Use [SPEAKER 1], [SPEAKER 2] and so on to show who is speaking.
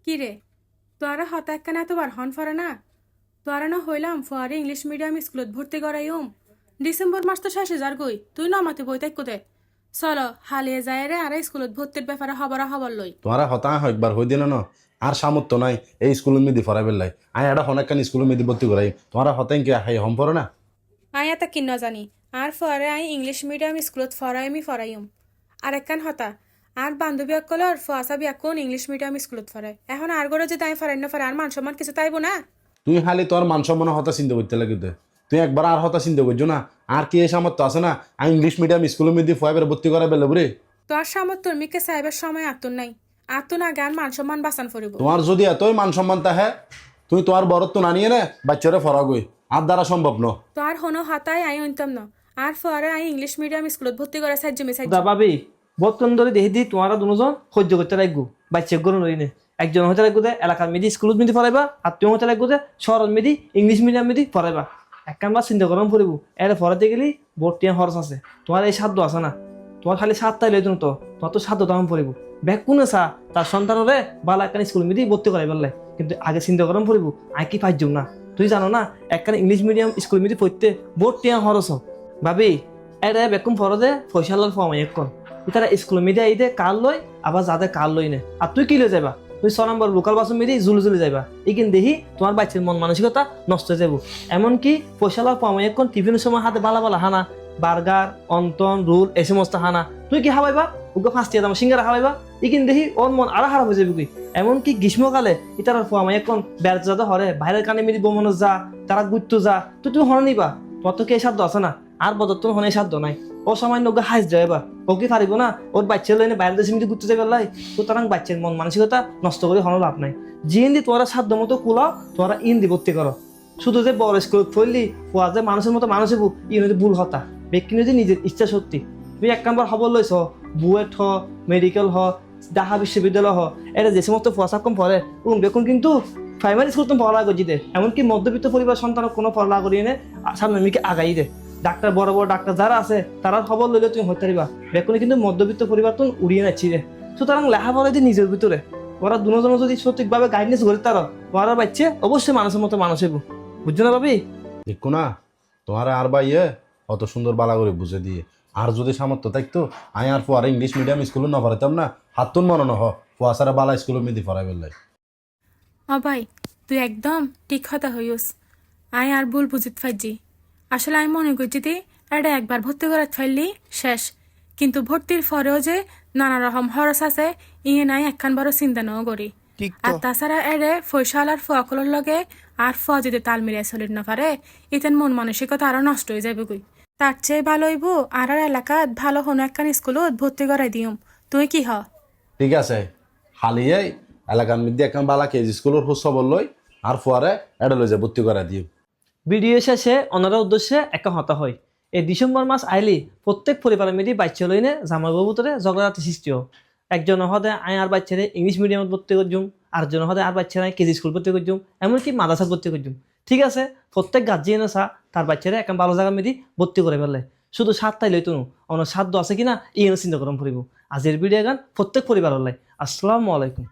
[SPEAKER 1] কি রে তোরা হতাক কেন এতবার হন ফরে না তোরা না হইলাম ফরে ইংলিশ মিডিয়াম স্কুলত ভর্তি করাইম ডিসেম্বর মাস তো শেষে যার গই তুই নামাতে বই তাই কোথায় চলো হালিয়ে যায় রে আর স্কুলত ভর্তির ব্যাপারে খবর লই।
[SPEAKER 2] তোমারা হতা একবার হই দিল না আর সামর্থ্য নাই এই স্কুলের মেয়েদি ফরাই বেলাই আই এটা অনেকখান স্কুলের মেয়েদি ভর্তি করাই তোমারা হতাই কি হাই হম পড়ো না।
[SPEAKER 1] আই এত কিন জানি আর ফরে আই ইংলিশ মিডিয়াম স্কুলত ফরাইম আর একখান হতা আর বান্ধবী অকলর ফুয়াশা বিয়াকুন ইংলিশ মিডিয়াম স্কুলত ফরাই এখন আর গড়ে যদি আমি ফরাই না ফরাই আর মান সম্মান কিছু তাইব না।
[SPEAKER 2] তুই খালি তোর মান সম্মান হতা চিন্তা করতে লাগিতে তুই একবার আর হতা চিন্তা করছো না আর কি এই সামর্থ্য আছে না আই ইংলিশ মিডিয়াম স্কুলের মেয়েদি ফুয়াইবার ভর্তি করা বেলে বুড়ি।
[SPEAKER 1] তোর সামর্থ্য মিকে সাহেবের সময় আতুন নাই আতুন আগে আর মান সম্মান বাঁচান ফরিব।
[SPEAKER 2] তোমার যদি এতই মান সম্মান তাহে তুই তোমার বরত্ব না নিয়ে নে বাচ্চারে ফরাগই আর দ্বারা সম্ভব ন।
[SPEAKER 1] তোর হনো হাতায় আই অন্তম ন আর ফরে আই ইংলিশ মিডিয়াম স্কুলত ভর্তি করে সাহায্য মিসাইজ
[SPEAKER 3] ভাবি বর্তমান ধরে দেখি দি তোমারা দুজন সহ্য করতে লাগবো বাচ্চা গরু নইনে একজন হতে লাগবো যে এলাকার মেয়েদি স্কুলত মেয়েদি পড়াইবা আর তুমি হতে লাগবো যে শহরের মেয়েদি ইংলিশ মিডিয়াম মেয়েদি পড়াইবা একখানবার চিন্তা করম পড়িব এর পড়াতে গেলি ভর্তি খরচ আছে তোমার এই সাধ্য আছে না তোমার খালি সাতটাই লইতো তো তোমার তো সাধ্য তখন পড়িব ব্যাগ কোনে চা তার সন্তানরে বালা একখান স্কুল মেয়েদি ভর্তি করাই পারলে কিন্তু আগে চিন্তা করম পড়িব আই কি পাইছম না তুই জানো না একখান ইংলিশ মিডিয়াম স্কুল মেয়েদি পড়তে ভর্তি খরচ ভাবি এটা বেকুম ফরদে ফয়সালার ফর্ম এখন তারা স্কুল মিডিয়া এই দে কাল লই আবার যাদের কাল লই নে আর তুই কি লই যাবা তুই 6 নম্বর লোকাল বাসন মিদি জুলি যাইবা এইখান দেখি তোমার বাচ্চার মন মানসিকতা নষ্ট হয়ে যাবো এমনকি ফয়সালার ফর্ম এখন টিফিনের সময় হাতে বালা হানা বার্গার অন্তন রোল এই সমস্ত হানা তুই কি হাবাইবা ওকে ফার্স্ট ইয়ার সিঙ্গারা হাবাইবা এইখান দেখি ওর মন আরো খারাপ হয়ে যাবে কি এমনকি গ্রীষ্মকালে ইতার ফর্ম এখন বেড়াতে যাতে হরে বাইরের কানে মিদি বমনো যা তারা গুত্তু যা তুই হর নিবা তত কি এই সাধ্য আছে না আর বদত্তন হনে সাধ্য নাই ও সামান্য ওকে হাইস যাইবা ও কি পারিব না ওর বাচ্চা লইনে বাইরের দেশে মিটি ঘুরতে যাবে লাই তো তারা বাচ্চার মন মানসিকতা নষ্ট করে হনো লাভ নাই জিন দি তোরা সাধ্য মতো কুলাও তোরা ইন দি ভর্তি করো শুধু যে বড় স্কুল ফেললি পোয়া যে মানুষের মতো মানুষ হবো ইউনিটি ভুল হতা ব্যক্তি যদি নিজের ইচ্ছা শক্তি তুমি এক নাম্বার খবর লইছ বুয়েট হ মেডিকেল হ ঢাকা বিশ্ববিদ্যালয় হ এটা যে সমস্ত ফসাব কম পড়ে বেকুন কিন্তু প্রাইমারি স্কুল তো পড়ালা করছি দে এমনকি মধ্যবিত্ত পরিবার সন্তান কোনো পড়ালা করিয়ে নে সামনে মিকে আগাই দে ডাক্তার বড় বড় ডাক্তার যারা আছে তারা খবর লইলে তুমি হতে পারিবা বেকুনি কিন্তু মধ্যবিত্ত পরিবর্তন উড়িয়ে নাচ্ছি রে সুতরাং লেখাপড়া যে নিজের ভিতরে ওরা দুজন যদি সঠিকভাবে গাইডেন্স করে তারা ওরা বাচ্চে অবশ্যই মানুষের মতো মানুষ হইব বুঝছো না ভাবি
[SPEAKER 2] দেখো না তোমার আর বাইয়ে অত সুন্দর বালা করে বুঝে দিয়ে আর যদি সামর্থ্য থাকতো আমি আর ফুয়ারে ইংলিশ মিডিয়াম স্কুলে না পড়াইতাম না হাতুন মনে ন ফুয়া সারা বালা স্কুলের মেয়েদি ফরাই বেলাই।
[SPEAKER 1] ভাই তুই একদম ঠিক কথা হইস আই আর ভুল বুঝিত ফাইজি আসলে আমি মনে করছি যে এটা একবার ভর্তি করে ফেললি শেষ কিন্তু ভর্তির পরেও যে নানা রকম খরচ আছে ইয়ে নাই একখান বড় চিন্তা নাও করি আর তাছাড়া এরে ফয়সাল আর ফকলের লগে আর যদি তাল মিলিয়ে চলির না পারে ইতেন মন মানসিকতা আরো নষ্ট হয়ে যাবে কই তার চেয়ে ভালো হইব আর এলাকাত ভালো কোনো একখান স্কুলত ভর্তি করাই দিম তুই কি হ
[SPEAKER 2] ঠিক আছে হালিয়ে এলাকার মধ্যে একখান বালা কেজি স্কুলের খোঁজ খবর লই আর ফুয়ারে এটা লই যায় ভর্তি করা দিও।
[SPEAKER 3] ভিডিও শেষে অনার উদ্দেশ্যে একটা হতা হয় এই ডিসেম্বর মাস আইলি প্রত্যেক পরিবারের মেয়েদি বাচ্চা লইনে জামাই বাবুতরে ঝগড়াতে সৃষ্টি হোক একজন হদে আই আর বাচ্চারে ইংলিশ মিডিয়ামত ভর্তি করছুম আরেকজন হদে আর বাচ্চারা কেজি স্কুল ভর্তি করছুম এমনকি মাদ্রাসা ভর্তি করছুম ঠিক আছে প্রত্যেক গার্জিয়ানে চা তার বাচ্চারা একটা ভালো জায়গা মেয়েদি ভর্তি করে ফেললে শুধু সাতটাই লইতো অন্য সাধ্য আছে কিনা এই চিন্তা করম ফুরিব আজের ভিডিও গান প্রত্যেক পরিবার হলাই আসসালামু আলাইকুম।